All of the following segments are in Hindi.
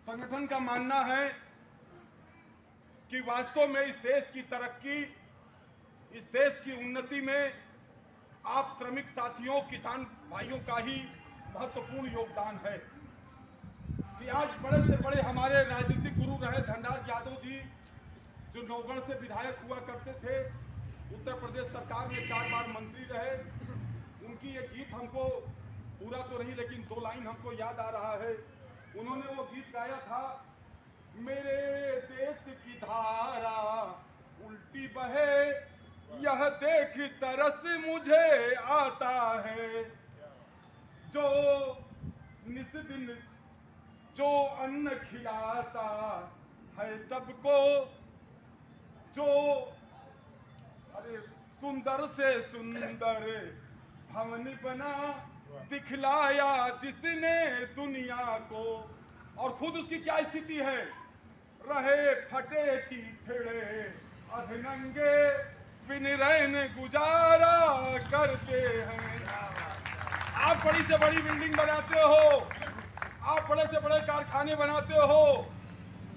संगठन का मानना है कि वास्तव में इस देश की तरक्की, इस देश की उन्नति में आप श्रमिक साथियों, किसान भाइयों का ही महत्वपूर्ण योगदान है। कि आज बड़े से बड़े हमारे राजनीतिक गुरु रहे धनराज यादव जी, जो नौगढ़ से विधायक हुआ करते थे, उत्तर प्रदेश सरकार में 4 बार मंत्री रहे। उनकी एक गीत हमको पूरा तो नहीं लेकिन 2 लाइन हमको याद आ रहा है। उन्होंने वो गीत गाया था, मेरे देश की धारा उल्टी बहे, यह देख तरस मुझे आता है, जो निस दिन जो अन्न खिलाता है सबको, जो अरे सुंदर से सुंदर भवन बना दिखलाया जिसने दुनिया को, और खुद उसकी क्या स्थिति है, रहे फटे चीथड़े अधनंगे बिन रैन गुजारा करते हैं। आप बड़ी से बड़ी बिल्डिंग बनाते हो, आप बड़े से बड़े कारखाने बनाते हो,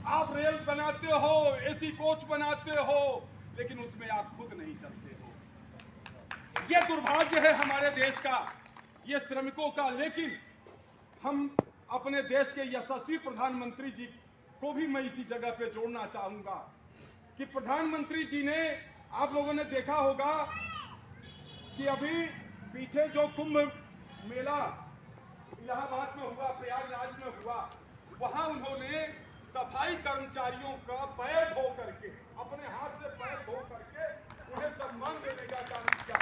आप रेल बनाते हो, एसी कोच बनाते हो, लेकिन उसमें आप खुद नहीं चलते हो। ये दुर्भाग्य है हमारे देश का, ये श्रमिकों का। लेकिन हम अपने देश के यशस्वी प्रधानमंत्री जी को भी मैं इसी जगह पे जोड़ना चाहूंगा कि प्रधानमंत्री जी ने, आप लोगों ने देखा होगा कि अभी पीछे जो कुंभ मेला इलाहाबाद में हुआ, प्रयागराज में हुआ, वहां उन्होंने सफाई कर्मचारियों का पैर धो करके, अपने हाथ से पैर धो करके उन्हें सम्मान देने का काम किया।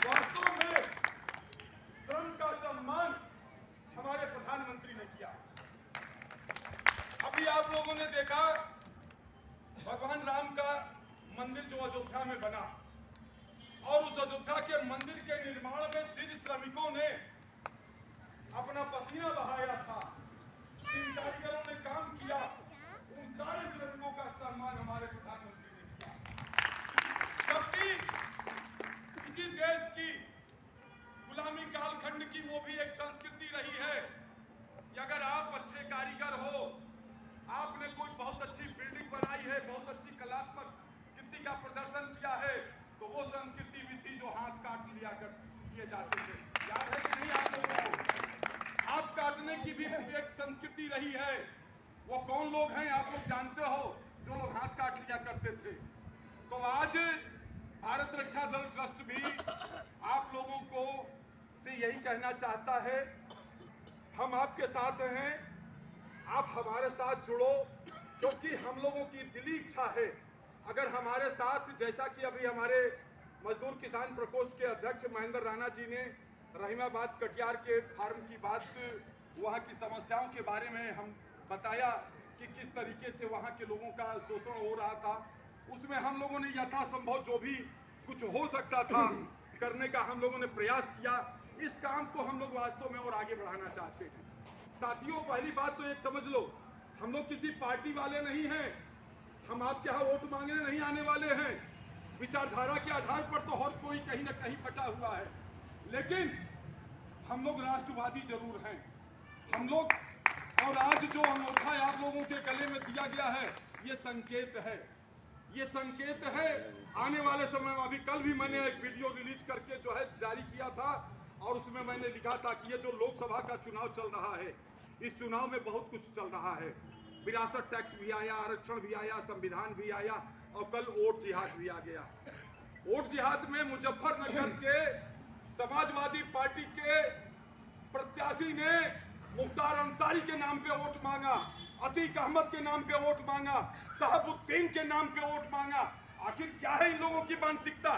वास्तव में श्रम का सम्मान हमारे प्रधानमंत्री ने किया। अभी आप लोगों ने देखा भगवान राम का मंदिर जो अयोध्या में बना, और उस अयोध्या के मंदिर के निर्माण में जिन श्रमिकों ने अपना पसीना बहाया था, जिन कारीगरों ने काम किया, उन सारे श्रमिकों का सम्मान हमारे प्रधानमंत्री ने किया। जबकि इसी देश की गुलामी कालखंड की वो भी एक संस्कृति रही है कि अगर आप अच्छे कारीगर हो, आपने कोई बहुत अच्छी बिल्डिंग बनाई है, बहुत अच्छी कलात्मक कृति का प्रदर्शन किया है, तो वो संस्कृति भी थी जो हाथ काट लिया कर किए जाते थे। याद है कि नहीं आप लोगों को? हाथ काटने की भी एक संस्कृति रही है। वो कौन लोग हैं आप लोग जानते हो जो लोग हाथ काट लिया करते थे? तो आज भारत रक्षा दल ट्रस्ट भी आप लोगों को से यही कहना चाहता है, हम आपके साथ हैं, आप हमारे साथ जुड़ो, क्योंकि हम लोगों की दिली इच्छा है, अगर हमारे साथ, जैसा कि अभी हमारे मजदूर किसान प्रकोष्ठ के अध्यक्ष महेंद्र राणा जी ने रहीमाबाद कटियार के फार्म की बात, वहाँ की समस्याओं के बारे में हम बताया कि किस तरीके से वहाँ के लोगों का शोषण हो रहा था, उसमें हम लोगों ने यथासंभव जो भी कुछ हो सकता था करने का हम लोगों ने प्रयास किया। इस काम को हम लोग वास्तव में और आगे बढ़ाना चाहते हैं। साथियों, पहली बात तो एक समझ लो, हम लोग किसी पार्टी वाले नहीं हैं, हम आपके यहाँ वोट मांगने नहीं आने वाले हैं। विचारधारा के आधार पर तो हर कोई कहीं ना कहीं बटा हुआ है, लेकिन हम लोग राष्ट्रवादी जरूर हैं हम लोग। और आज जो अंगूठा आप लोगों के गले में दिया गया है, ये संकेत है, ये संकेत है। आने वाले समय में, अभी कल भी मैंने एक वीडियो रिलीज करके जो है जारी किया था, और उसमें मैंने लिखा था कि ये जो लोकसभा का चुनाव चल रहा है, इस चुनाव में बहुत कुछ चल रहा है। विरासत टैक्स भी आया, आरक्षण भी आया, संविधान भी आया, और कल वोट जिहाद भी आ गया। वोट जिहाद में मुजफ्फरनगर के समाजवादी पार्टी के प्रत्याशी ने मुख्तार अंसारी के नाम पे वोट मांगा, अतीक अहमद के नाम पे वोट मांगा, शहाबुद्दीन के नाम पे वोट मांगा। आखिर क्या है इन लोगों की मानसिकता?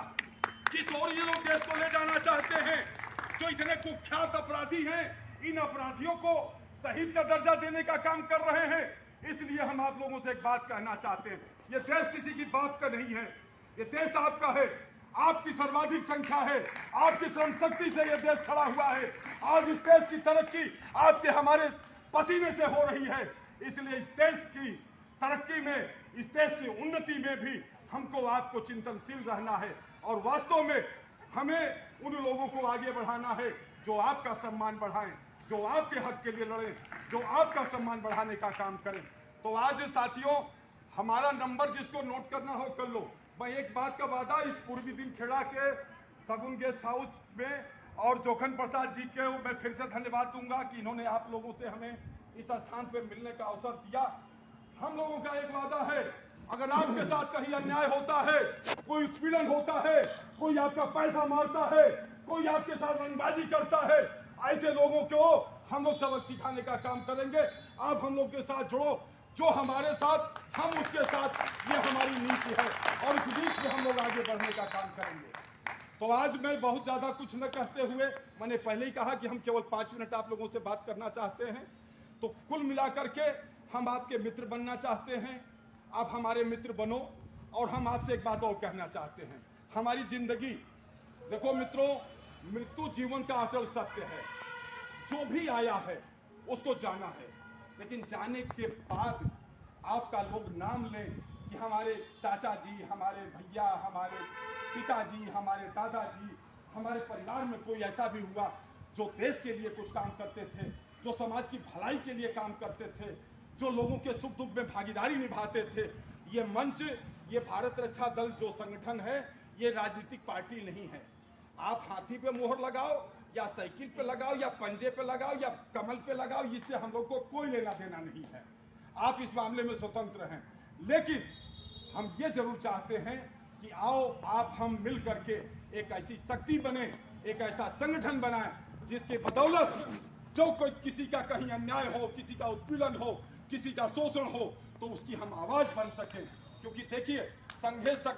किस ओर ये लोग देश को ले जाना चाहते हैं? जो इतने कुख्यात अपराधी हैं, इन अपराधियों को शहीद का दर्जा देने का काम कर रहे हैं। इसलिए हम आप लोगों से एक बात कहना चाहते हैं, ये देश किसी की बात का नहीं है, ये देश आपका है, आपकी सर्वाधिक संख्या है, आपकी श्रम शक्ति से यह देश खड़ा हुआ है। आज इस देश की तरक्की आपके हमारे पसीने से हो रही है। इसलिए इस देश की तरक्की में, इस देश की उन्नति में भी हमको आपको चिंतनशील रहना है, और वास्तव में हमें उन लोगों को आगे बढ़ाना है जो आपका सम्मान बढ़ाएं, जो आपके हक के लिए लड़े, जो आपका सम्मान बढ़ाने का काम करें। तो आज साथियों, हमारा नंबर जिसको नोट करना हो कर लो। मैं एक बात का वादा इस पूर्वी दिन खेड़ा के सगुन गेस्ट हाउस में और जोखन प्रसाद जी के मैं फिर से धन्यवाद दूंगा कि इन्होंने आप लोगों से हमें इस स्थान पर मिलने का अवसर दिया। हम लोगों का एक वादा है, अगर आपके साथ कहीं अन्याय होता है, कोई उत्पीड़न होता है, कोई आपका पैसा मारता है, कोई आपके साथ रंगबाजी करता है, ऐसे लोगों को हम लोग सबक सिखाने का काम करेंगे। आप हम लोग के साथ जुड़ो, जो हमारे साथ हम उसके साथ, ये हमारी नीति है और इस नीति में हम लोग आगे बढ़ने का काम करेंगे। तो आज मैं बहुत ज्यादा कुछ न कहते हुए, मैंने पहले ही कहा कि हम केवल 5 मिनट आप लोगों से बात करना चाहते हैं। तो कुल मिलाकर के हम आपके मित्र बनना चाहते हैं, आप हमारे मित्र बनो। और हम आपसे एक बात और कहना चाहते हैं, हमारी जिंदगी, देखो मित्रों, मृत्यु जीवन का अटल सत्य है। जो भी आया है उसको जाना है, लेकिन जाने के बाद आपका लोग नाम लें कि हमारे चाचा जी, हमारे भैया, हमारे पिताजी, हमारे दादाजी, हमारे परिवार में कोई ऐसा भी हुआ जो देश के लिए कुछ काम करते थे, जो समाज की भलाई के लिए काम करते थे, जो लोगों के सुख दुख में भागीदारी निभाते थे। ये मंच, ये भारत रक्षा दल जो संगठन है, ये राजनीतिक पार्टी नहीं है। आप हाथी पे मोहर लगाओ या साइकिल पे लगाओ या पंजे पे लगाओ या कमल पे लगाओ, इससे हम लोग को कोई लेना देना नहीं है। आप इस मामले में स्वतंत्र हैं, लेकिन हम ये जरूर चाहते हैं कि आओ आप हम मिल करके एक ऐसी शक्ति बने, एक ऐसा संगठन बनाएं जिसके बदौलत जो कोई किसी का कहीं अन्याय हो, किसी का उत्पीड़न हो, किसी का शोषण हो, तो उसकी हम आवाज बन सकें। क्योंकि देखिए, संघे